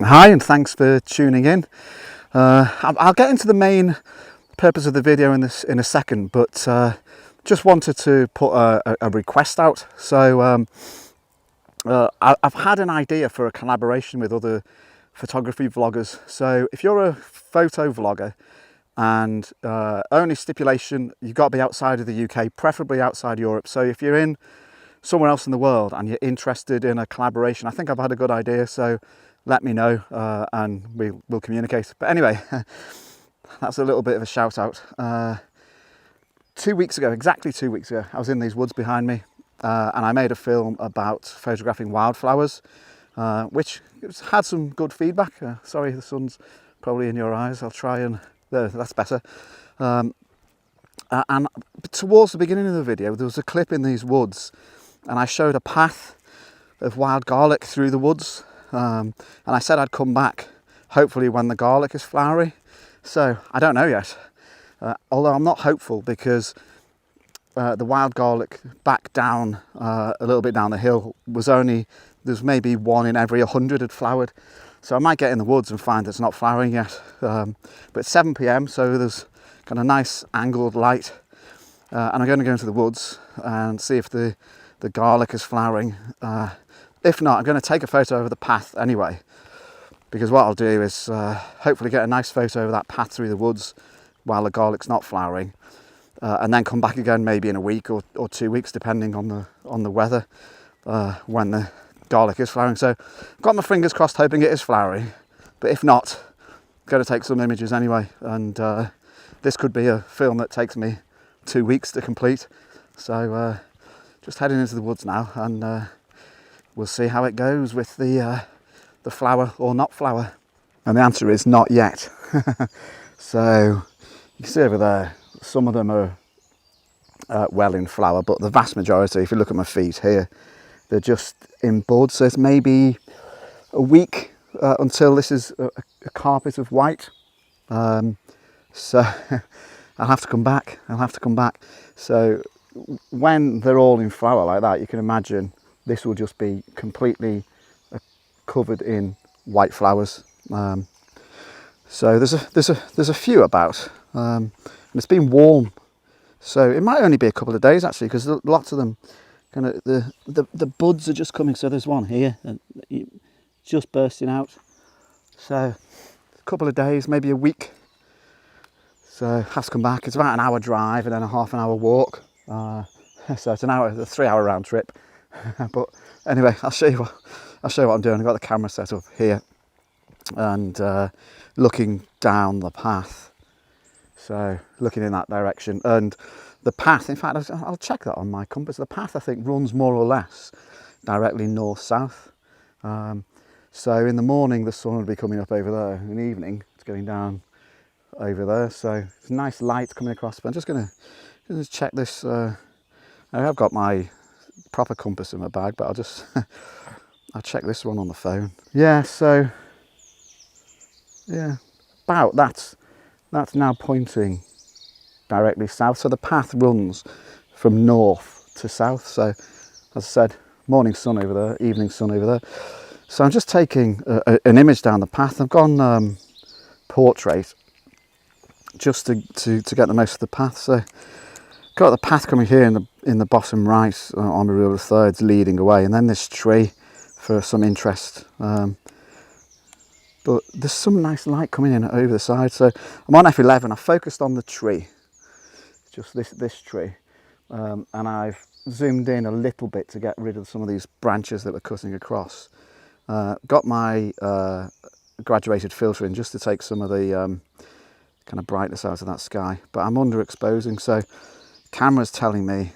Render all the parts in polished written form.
Hi, and thanks for tuning in. I'll get into the main purpose of the video in a second, but just wanted to put a request out. So I've had an idea for a collaboration with other photography vloggers. So if you're a photo vlogger, and only stipulation, you've got to be outside of the UK, preferably outside Europe. So if you're in somewhere else in the world and you're interested in a collaboration, I think I've had a good idea, so let me know and we'll communicate. But anyway, that's a little bit of a shout out. 2 weeks ago, exactly 2 weeks ago, I was in these woods behind me and I made a film about photographing wildflowers, which had some good feedback. Sorry, the sun's probably in your eyes. I'll try and, that's better. And towards the beginning of the video, there was a clip in these woods and I showed a path of wild garlic through the woods. And I said I'd come back, hopefully when the garlic is flowery. So I don't know yet, although I'm not hopeful because the wild garlic back down a little bit down the hill there's maybe one in every 100 had flowered. So I might get in the woods and find it's not flowering yet. But it's 7 p.m, so there's kind of nice angled light. And I'm going to go into the woods and see if the garlic is flowering. If not, I'm going to take a photo of the path anyway, because what I'll do is hopefully get a nice photo of that path through the woods while the garlic's not flowering, and then come back again maybe in a week or 2 weeks, depending on the weather, when the garlic is flowering. So I've got my fingers crossed, hoping it is flowering, but if not, I'm going to take some images anyway, and this could be a film that takes me 2 weeks to complete. So just heading into the woods now, and we'll see how it goes with the flower or not flower. And the answer is not yet. So you can see over there, some of them are well in flower, but the vast majority, if you look at my feet here, they're just in bud. So it's maybe a week until this is a carpet of white. So I'll have to come back. So when they're all in flower like that, you can imagine this will just be completely covered in white flowers. So there's a few about, and it's been warm, so it might only be a couple of days actually, because lots of them kind of the buds are just coming. So there's one here just bursting out. So a couple of days, maybe a week. So I have to come back. It's about an hour drive and then a half an hour walk. So it's a 3 hour round trip. But anyway, I'll show you what I'm doing. I've got the camera set up here and looking down the path. So looking in that direction, and the path, in fact, I'll check that on my compass. The path, I think, runs more or less directly north-south. So in the morning, the sun will be coming up over there. In the evening, it's going down over there. So it's nice light coming across. But I'm just going to check this. I have got my proper compass in my bag, but I'll check this one on the phone. Yeah, so yeah, about that's now pointing directly south. So the path runs from north to south. So as I said, morning sun over there, evening sun over there. So I'm just taking an image down the path. I've gone portrait just to get the most of the path. So got the path coming here in the bottom right on the rule of thirds, leading away, and then this tree for some interest. But there's some nice light coming in over the side. So I'm on F11. I focused on the tree, just this tree, and I've zoomed in a little bit to get rid of some of these branches that were cutting across. Got my graduated filter in just to take some of the kind of brightness out of that sky, but I'm underexposing, so camera's telling me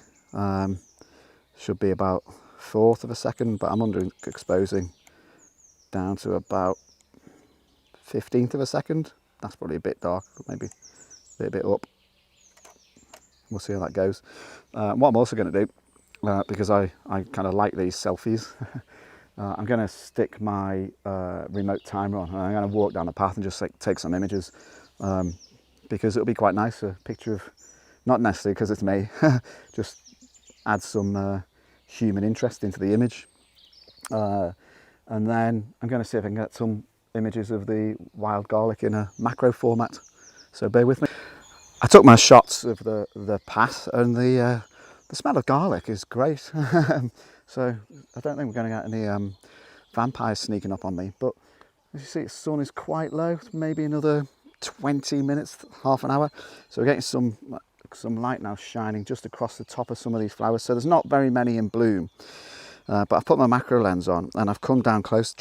should be about 1/4 of a second, but I'm underexposing down to about 1/15 of a second. That's probably a bit dark, maybe a bit up. We'll see how that goes. What I'm also going to do, because I kind of like these selfies, I'm going to stick my remote timer on, and I'm going to walk down the path and just take some images, because it'll be quite nice, a picture of, not necessarily because it's me, just add some human interest into the image. And then I'm going to see if I can get some images of the wild garlic in a macro format, so bear with me. I took my shots of the path, and the smell of garlic is great. So I don't think we're going to get any vampires sneaking up on me, but as you see, the sun is quite low, maybe another 20 minutes, half an hour. So we're getting some light now shining just across the top of some of these flowers. So there's not very many in bloom, but I've put my macro lens on and I've come down close,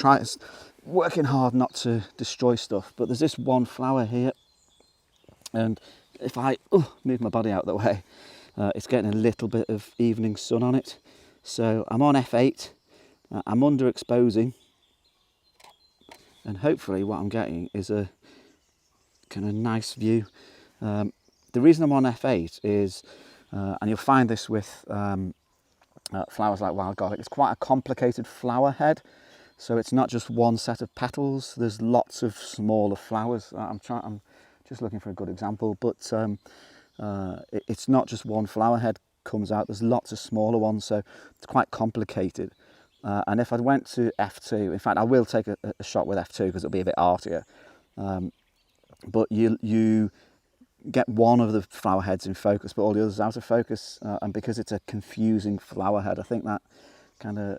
working hard not to destroy stuff. But there's this one flower here, and if I move my body out of the way, it's getting a little bit of evening sun on it. So I'm on f8, I'm underexposing, and hopefully what I'm getting is a kind of nice view. The reason I'm on f8 is, and you'll find this with flowers like wild garlic, it's quite a complicated flower head. So it's not just one set of petals, there's lots of smaller flowers. I'm just looking for a good example, but it's not just one flower head comes out, there's lots of smaller ones, so it's quite complicated. And if I went to f2, in fact I will take a shot with f2 because it'll be a bit artier, but you get one of the flower heads in focus but all the others out of focus, and because it's a confusing flower head, I think that kind of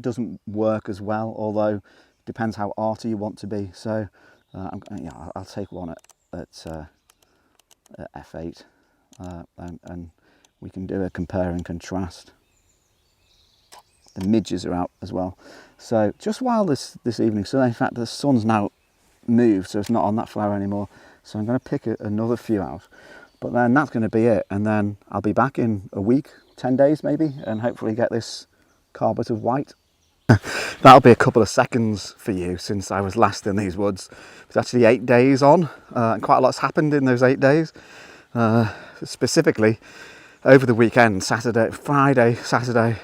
doesn't work as well, although it depends how arty you want to be. So I'll take one at f8, and we can do a compare and contrast. The midges are out as well. So just while this evening, so in fact the sun's now moved, so it's not on that flower anymore. So I'm going to pick another few out, but then that's going to be it. And then I'll be back in a week, 10 days maybe, and hopefully get this carpet of white. That'll be a couple of seconds for you since I was last in these woods. It's actually 8 days on, and quite a lot's happened in those 8 days. Specifically, over the weekend, Friday, Saturday,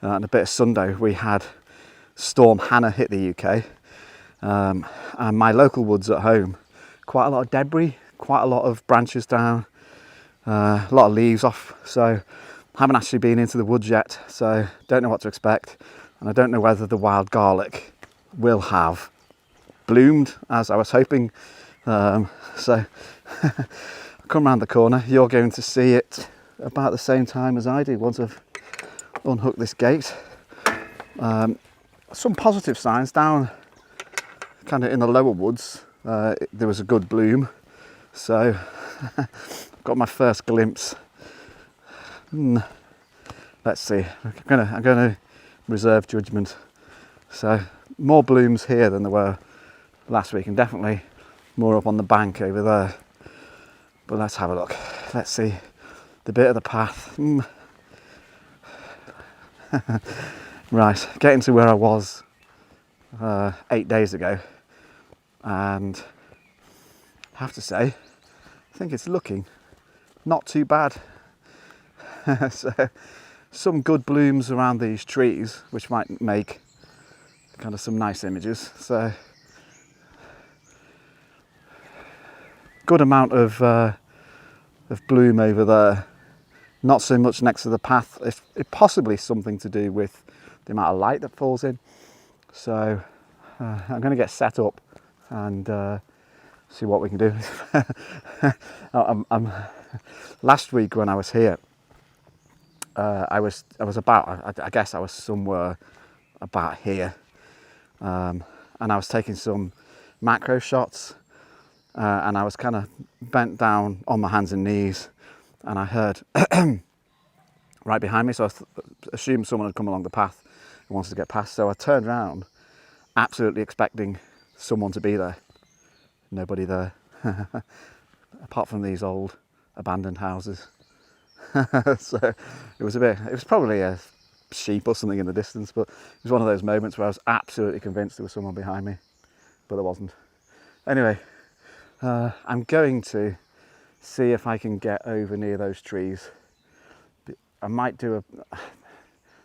and a bit of Sunday, we had Storm Hannah hit the UK. And my local woods at home, quite a lot of debris, quite a lot of branches down, a lot of leaves off. So I haven't actually been into the woods yet, so don't know what to expect. And I don't know whether the wild garlic will have bloomed as I was hoping. So come round the corner, you're going to see it about the same time as I do once I've unhooked this gate. Some positive signs down kind of in the lower woods. There was a good bloom, so got my first glimpse. Let's see, I'm gonna reserve judgment. So more blooms here than there were last week, and definitely more up on the bank over there. But let's have a look. Let's see the bit of the path. Right, getting to where I was 8 days ago, and I have to say, I think it's looking not too bad. So some good blooms around these trees, which might make kind of some nice images. So good amount of bloom over there. Not so much next to the path. It possibly something to do with the amount of light that falls in. So I'm going to get set up and see what we can do. Last week when I was here, I was about, I guess I was somewhere about here, and I was taking some macro shots, and I was kind of bent down on my hands and knees, and I heard right behind me, so I assumed someone had come along the path and wanted to get past. So I turned around, absolutely expecting someone to be there. Nobody there, apart from these old abandoned houses. So it was probably a sheep or something in the distance, but it was one of those moments where I was absolutely convinced there was someone behind me, but there wasn't. Anyway, I'm going to see if I can get over near those trees. I might do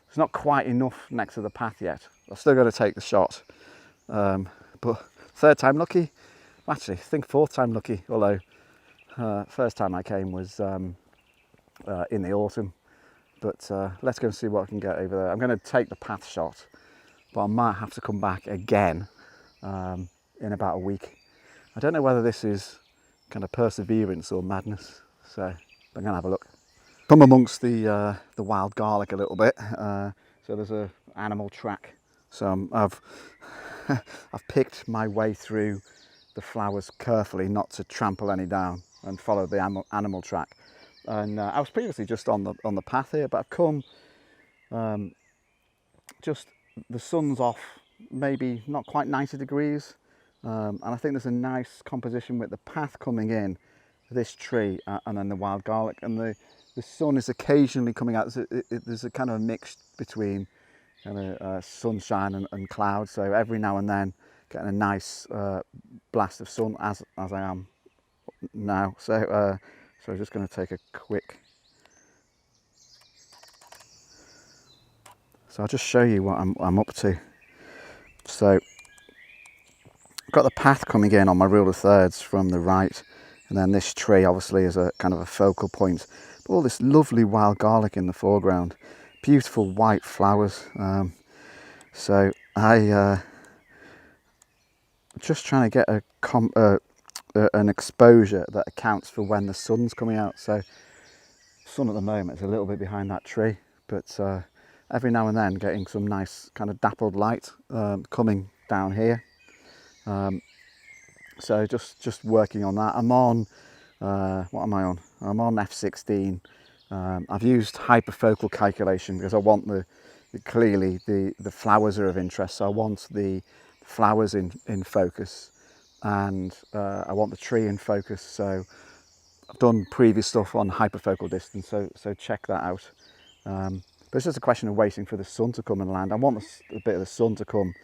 it's not quite enough next to the path yet. I've still got to take the shot, but third time lucky. Actually, I think fourth time lucky, although first time I came was in the autumn. But let's go and see what I can get over there. I'm going to take the path shot, but I might have to come back again in about a week. I don't know whether this is kind of perseverance or madness, so I'm gonna have a look. Come amongst the wild garlic a little bit. So there's a animal track. So I've picked my way through the flowers carefully, not to trample any down, and follow the animal track. And I was previously just on the path here, but I've come just, the sun's off, maybe not quite 90 degrees, and I think there's a nice composition with the path coming in, this tree, and then the wild garlic, and the sun is occasionally coming out. There's a kind of a mix between kind of sunshine and clouds, so every now and then getting a nice blast of sun, as I am now. So I'm just going to take a quick. So I'll just show you what I'm up to. So I've got the path coming in on my rule of thirds from the right, and then this tree obviously is a kind of a focal point. But all this lovely wild garlic in the foreground, beautiful white flowers. So I just trying to get an exposure that accounts for when the sun's coming out. So sun at the moment is a little bit behind that tree, but every now and then getting some nice kind of dappled light coming down here. So just working on that. I'm on, what am I on? I'm on f16. I've used hyperfocal calculation because I want clearly the flowers are of interest. So I want the flowers in focus, and I want the tree in focus. So I've done previous stuff on hyperfocal distance, so check that out. But it's just a question of waiting for the sun to come and land. I want a bit of the sun to come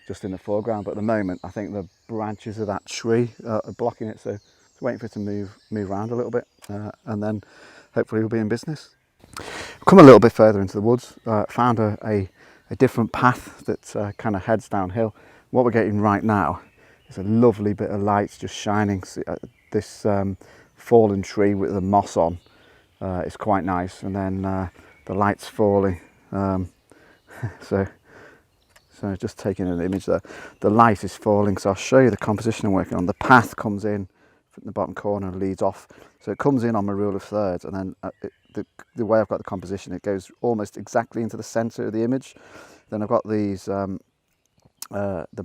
just in the foreground, but at the moment I think the branches of that tree are blocking it, so just waiting for it to move around a little bit, and then hopefully we'll be in business. Come a little bit further into the woods, found a different path that kind of heads downhill. What we're getting right now is a lovely bit of light just shining. This fallen tree with the moss on is quite nice, and then the light's falling, so just taking an image there. The light is falling, so I'll show you the composition I'm working on. The path comes in from the bottom corner and leads off, so it comes in on my rule of thirds, and then the way I've got the composition, it goes almost exactly into the centre of the image. Then I've got these the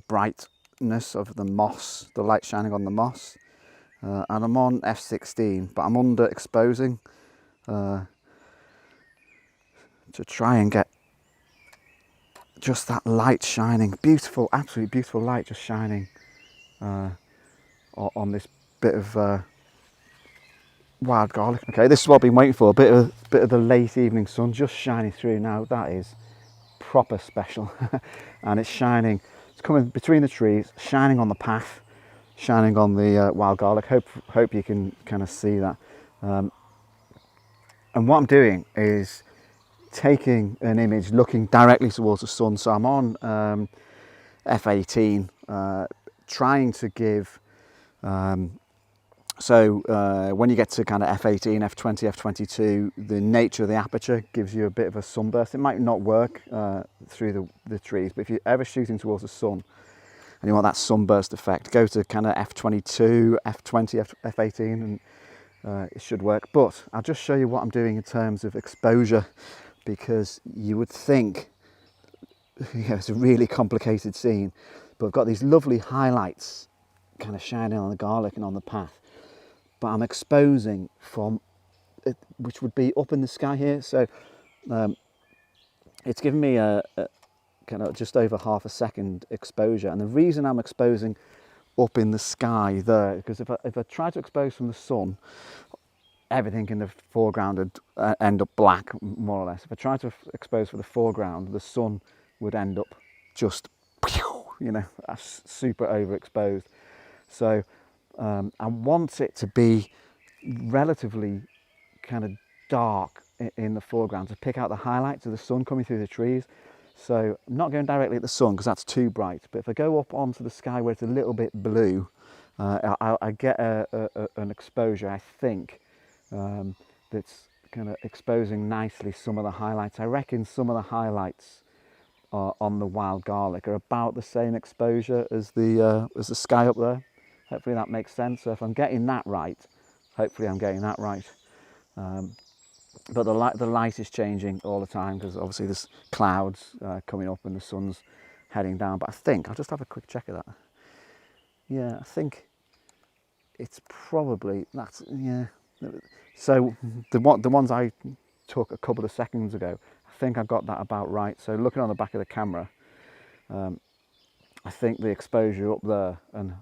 brightness of the moss, the light shining on the moss, and I'm on f16, but I'm under exposing to try and get just that light shining, beautiful, absolutely beautiful light just shining on this bit of wild garlic. Okay, this is what I've been waiting for, a bit of the late evening sun just shining through. Now that is proper special. And it's shining, it's coming between the trees, shining on the path, shining on the wild garlic. Hope you can kind of see that. And what I'm doing is taking an image looking directly towards the sun. So I'm on f18, trying to give when you get to kind of f18, f20, f22, the nature of the aperture gives you a bit of a sunburst. It might not work through the trees, but if you're ever shooting towards the sun and you want that sunburst effect, go to kind of f22, f20, f18, and it should work. But I'll just show you what I'm doing in terms of exposure, because you would think, it's a really complicated scene, but I've got these lovely highlights kind of shining on the garlic and on the path, but I'm exposing from it, which would be up in the sky here. So it's given me a kind of just over half a second exposure, and the reason I'm exposing up in the sky there, because if I try to expose from the sun, everything in the foreground would end up black, more or less. If I try to expose for the foreground, the sun would end up just, super overexposed. So I want it to be relatively kind of dark in the foreground to pick out the highlights of the sun coming through the trees. So I'm not going directly at the sun because that's too bright, but if I go up onto the sky where it's a little bit blue, I get an exposure, I think, that's kind of exposing nicely some of the highlights. I reckon some of the highlights on the wild garlic are about the same exposure as the sky up there. Hopefully that makes sense. So if I'm getting that right, hopefully I'm getting that right. But the light is changing all the time because obviously there's clouds coming up and the sun's heading down. But I think I'll just have a quick check of that. Yeah, I think it's probably that's yeah. So the ones I took a couple of seconds ago, I think I got that about right. So looking on the back of the camera, I think the exposure up there and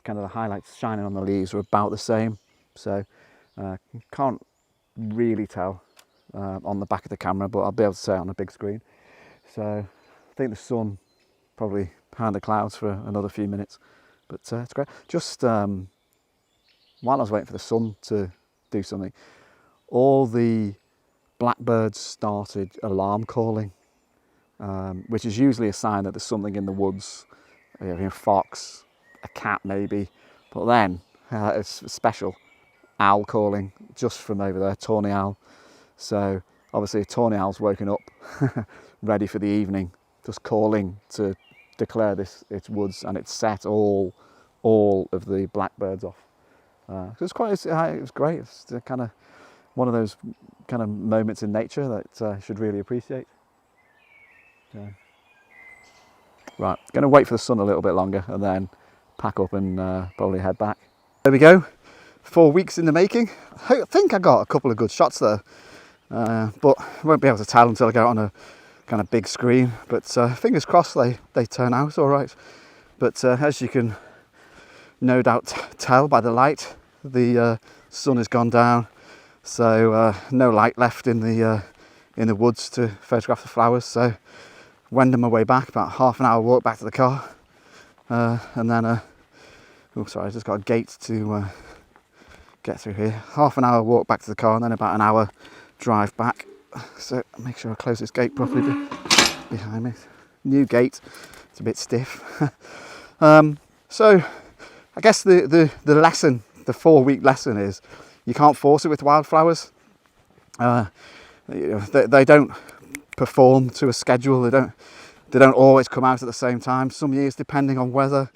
kind of the highlights shining on the leaves are about the same. So can't really tell on the back of the camera, but I'll be able to say it on a big screen. So I think the sun probably behind the clouds for another few minutes, but it's great. Just while I was waiting for the sun to do something, all the blackbirds started alarm calling, which is usually a sign that there's something in the woods, a fox, a cat maybe, but then it's special owl calling just from over there, tawny owl. So obviously a tawny owl's woken up ready for the evening, just calling to declare it's woods, and it's set all of the blackbirds off. So it was great. It's kind of one of those kind of moments in nature that I should really appreciate. Right, going to wait for the sun a little bit longer and then pack up and probably head back. There we go. 4 weeks in the making. I think I got a couple of good shots there, but I won't be able to tell until I get on a kind of big screen. But fingers crossed they turn out all right. But as you can no doubt tell by the light, the sun has gone down, so no light left in the woods to photograph the flowers. So wending my way back, about half an hour walk back to the car, and then oh sorry, I just got a gate to get through here. Half an hour walk back to the car and then about an hour drive back. So make sure I close this gate properly behind me. New gate, it's a bit stiff. So I guess the lesson, the 4-week lesson is you can't force it with wildflowers. They don't perform to a schedule. They don't always come out at the same time. Some years, depending on weather,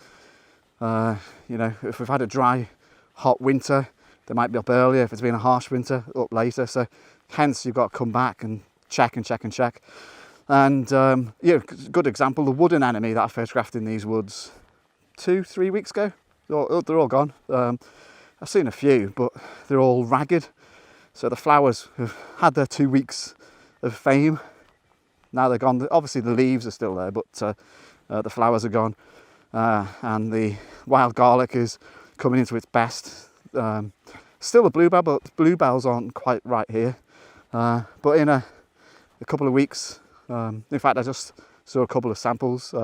if we've had a dry, hot winter, they might be up earlier. If it's been a harsh winter, up later. So hence you've got to come back and check and check and check. And good example, the wooden enemy that I photographed in these woods 2-3 weeks ago. They're all gone. I've seen a few, but they're all ragged. So the flowers have had their 2 weeks of fame. Now they're gone. Obviously the leaves are still there, but the flowers are gone. And the wild garlic is coming into its best. Still a bluebell, but bluebells aren't quite right here. But in a couple of weeks, in fact I just saw a couple of samples,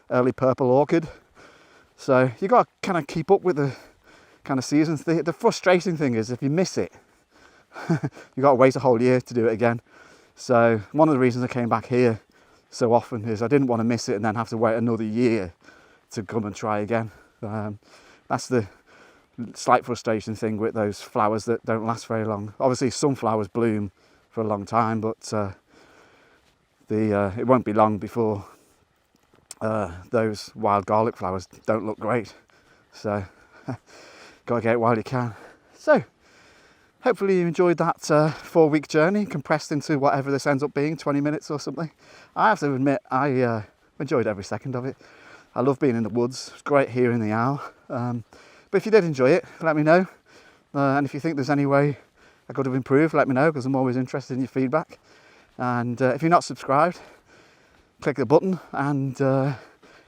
early purple orchid. So you got to kind of keep up with the kind of seasons. The frustrating thing is if you miss it, you got to wait a whole year to do it again. So one of the reasons I came back here so often is I didn't want to miss it and then have to wait another year to come and try again. That's the slight frustration thing with those flowers that don't last very long. Obviously some flowers bloom for a long time, but it won't be long before those wild garlic flowers don't look great. So gotta get it while you can. So hopefully you enjoyed that 4-week journey compressed into whatever this ends up being, 20 minutes or something. I have to admit I enjoyed every second of it. I love being in the woods. It's great hearing the owl. But if you did enjoy it, let me know. And if you think there's any way I could have improved, let me know, because I'm always interested in your feedback. And if you're not subscribed, click the button and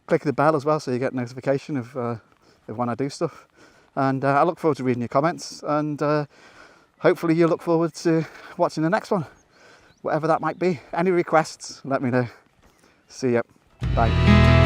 click the bell as well, so you get notification of when I do stuff. And I look forward to reading your comments, and hopefully you look forward to watching the next one, whatever that might be. Any requests, let me know. See ya. Bye.